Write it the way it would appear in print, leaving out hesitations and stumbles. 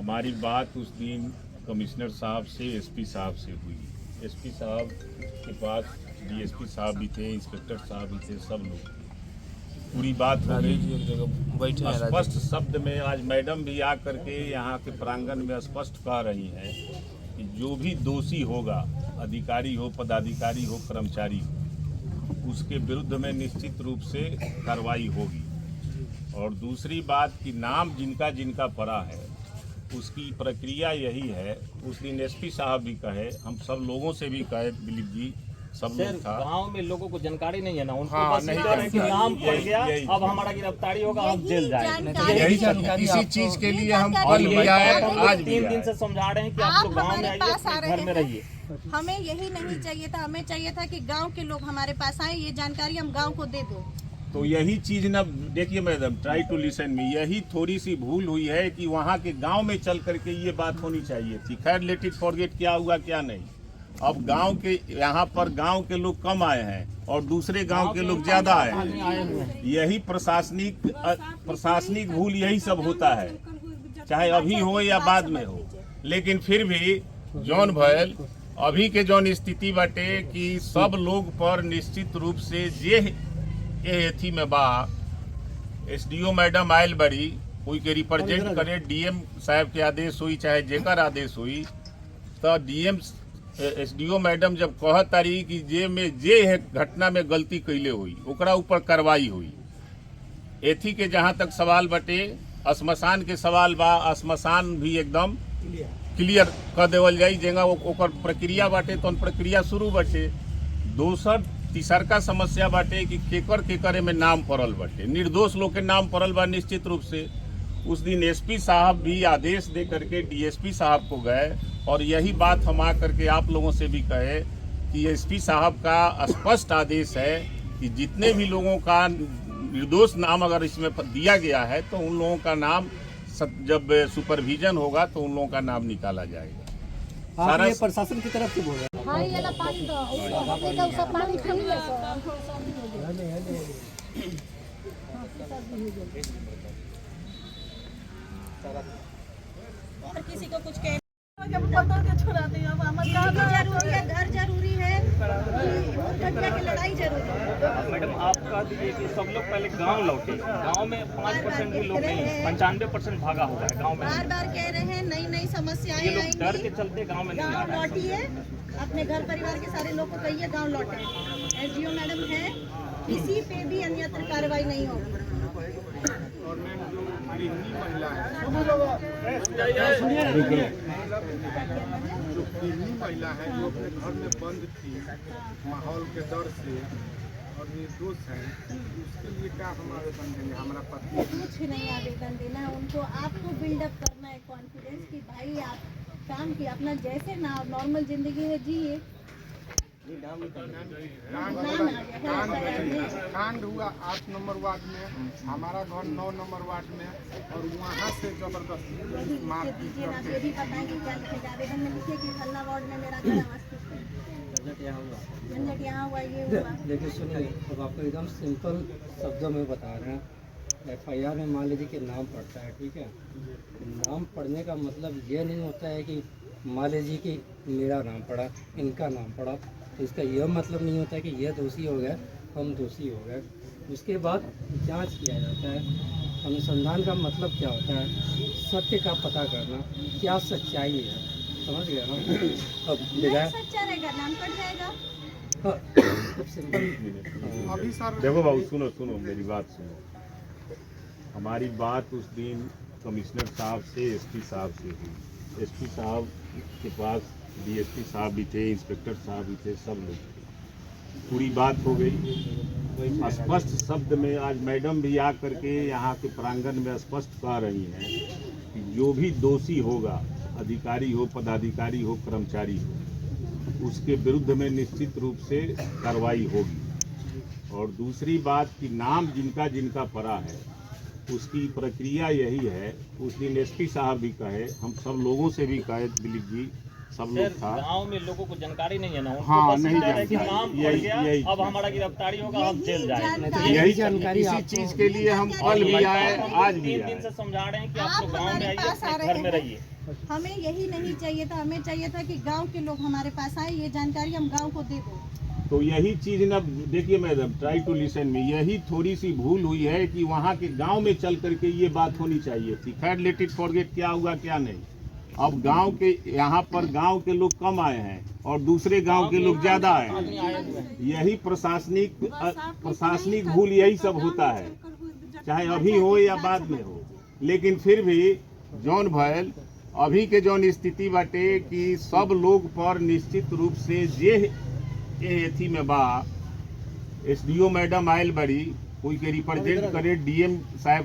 हमारी बात उस दिन कमिश्नर साहब से एसपी साहब से हुई। एसपी साहब के पास डीएसपी साहब भी थे, इंस्पेक्टर साहब भी थे, सब लोग पूरी बात हो गई। स्पष्ट शब्द में आज मैडम भी आकर के यहाँ के प्रांगण में स्पष्ट कह रही हैं कि जो भी दोषी होगा, अधिकारी हो, पदाधिकारी हो, कर्मचारी हो, उसके विरुद्ध में निश्चित रूप से कार्रवाई होगी। और दूसरी बात कि नाम जिनका जिनका पड़ा है उसकी प्रक्रिया यही है। उस दिन एसपी साहब भी कहे, हम सब लोगों से भी कहे, दिलीप जी सब लोग था। गांव में लोगों को जानकारी नहीं है ना, उनको हाँ, बस नहीं है कि नाम पड़ गया, अब हमारा गिरफ्तारी होगा, हम जेल जाएंगे। यही जानकारी, इसी चीज के लिए हम कल भी आए, आज 3 दिन से समझा रहे हैं कि आप लोग गाँव में आइए, घर में रहिए। हमें यही नहीं चाहिए था, हमें चाहिए था कि गांव के लोग हमारे पास आए, ये जानकारी हम गांव को दे दो। तो यही चीज ना, देखिए madam, try to listen me, यही थोड़ी सी भूल हुई है कि वहाँ के गांव में चल करके ये बात होनी चाहिए थी। खैर लेट इट फॉरगेट, क्या हुआ क्या नहीं। अब गांव के यहाँ पर गांव के लोग कम आए हैं और दूसरे गांव के लोग ज्यादा आए हैं। यही प्रशासनिक भूल यही सब होता है, चाहे अभी हो या बाद में हो। लेकिन फिर भी जौन भयल अभी के जौन स्थिति बाटे कि सब लोग पर निश्चित रूप से जे एथी में बा, एसडीओ मैडम आयल बड़ी, कोई के रिप्रेजेंट करे, डीएम साहब के आदेश हुई चाहे जेकर आदेश हुई, तो डीएम एसडीओ मैडम जब कह तारी कि जे है घटना में गलती कैले हुई ओकरा ऊपर कार्रवाई हुई। एथी के जहाँ तक सवाल बटे, श्मशान के सवाल बा, श्मशान भी एकदम क्लियर कर देवल जाई, जेगा ओकर प्रक्रिया बाटे तो प्रक्रिया शुरू बाटे। दोसर तीसर का समस्या बाटे कि केकर में नाम पड़ल बाटे, निर्दोष लोग के नाम पड़ल बा निश्चित रूप से। उस दिन एसपी साहब भी आदेश दे करके डीएसपी साहब को गए और यही बात हम आकर के आप लोगों से भी कहे कि एसपी साहब का स्पष्ट आदेश है कि जितने भी लोगों का निर्दोष नाम अगर इसमें दिया गया है तो उन लोगों का नाम जब सुपरविजन होगा तो उन लोगों का नाम निकाला जाएगा। सारा प्रशासन की तरफ से बोल रहे हैं। हाँ, ये ला पानी दो, उसका पानी पी ले और किसी को कुछ कह जरूरी है, घर जरूरी है, घटिया की लड़ाई जरूरी है। मैडम आप कह दीजिए कि सब लोग पहले गांव लौटे, गांव में 5% भी लोग नहीं, 95% भागा हुआ है गांव में। बार बार कह रहे हैं नई नई समस्याएं ये लोग आएंगी, डर के चलते गांव में नहीं आ गाँव रहे हैं। लौटिए, अपने घर परिवार के सारे लोग को कहिए गाँव लौटे। एसडीओ मैडम है, किसी पे भी अन्यत्र कार्रवाई नहीं होगी। और मैम जो गृहिणी महिला है, जो गृहिणी महिला है जो अपने घर में बंद थी माहौल के डर से और निर्दोष है, उसके लिए क्या हम आवेदन देंगे? हमारा पति कुछ नहीं आवेदन देना है उनको, आपको बिल्डअप करना है कॉन्फिडेंस कि भाई आप काम किए, अपना जैसे ना नॉर्मल जिंदगी में जिए। कांड हुआ 8 नंबर वार्ड में, हमारा घर 9 नंबर वार्ड में, और वहाँ से जबरदस्ती मारपीट दीजिए ना, ये भी बताएंगे क्या लिखेगा आवेदन में, लिखिए कि फलना वार्ड में मेरा घर अवस्थित है, झंझट यहाँ हुआ, ये हुआ। देखिए सुनिए, अब आपको एकदम सिंपल शब्दों में बता रहे हैं। एफआईआर में मान लीजिए कि नाम पड़ता है, ठीक है। नाम पढ़ने का मतलब ये नहीं होता है कि मान लीजिए कि मेरा नाम पड़ा, इनका नाम पड़ा, तो इसका यह मतलब नहीं होता है कि यह दोषी हो गए, हम दोषी हो गए। उसके बाद जांच किया जाता है। अनुसंधान का मतलब क्या होता है? सत्य का पता करना, क्या सच्चाई है, समझ गया ना? अब सच्चा रहेगा, नाम कट जाएगा। अभी सर देखो बाबू, सुनो मेरी बात सुनो। हमारी बात उस दिन कमिश्नर साहब से एसपी साहब से हुई। एसपी साहब के पास डीएसपी साहब भी थे, इंस्पेक्टर साहब भी थे, सब लोग थे। पूरी बात हो गई। स्पष्ट शब्द में आज मैडम भी आकर के यहाँ के प्रांगण में स्पष्ट कह रही हैं कि जो भी दोषी होगा, अधिकारी हो, पदाधिकारी हो, कर्मचारी हो, उसके विरुद्ध में निश्चित रूप से कार्रवाई होगी। और दूसरी बात कि नाम जिनका जिनका पड़ा है उसकी प्रक्रिया यही है। उस दिन एसपी साहब भी कहे, हम सब लोगों से भी कहे, दिलीप जी सब लोग था। गांव में लोगों को जानकारी नहीं है ना, उनको हाँ, बस नहीं डर है कि जानकारी। नाम पड़ यही- गया, यही- अब हमारा गिरफ्तारी होगा, हम जेल जाएंगे। तो यही यही जानकारी इसी आपको चीज के लिए हम कल भी आए, आज भी 3 दिन आए। से समझा रहे हैं कि आप आप लोग गांव में हमारे आइए, पास आ अपने रहे घर में हैं। रहिए। हमें यही नहीं चाहिए था, हमें चाहिए था कि गांव के लोग हमारे पास आए, ये जानकारी हम गांव को दे दो। तो यही चीज ना, देखिए मैडम, ट्राई टू लिसन में, यही थोड़ी सी भूल हुई है कि वहाँ के गांव में चल करके ये बात होनी चाहिए थी। खैर लेट इट फॉरगेट, क्या हुआ क्या नहीं। अब गांव के यहाँ पर गांव के लोग कम आए हैं और दूसरे गांव के लोग ज्यादा आए हैं। यही प्रशासनिक भूल यही सब होता है, चाहे अभी हो या बाद में हो। लेकिन फिर भी जौन भयल अभी के जौन स्थिति बाटे कि सब लोग पर निश्चित रूप से जे एथी में बा, एसडीओ मैडम आयल बड़ी, कोई के रिप्रेजेंट करे डीएम साहब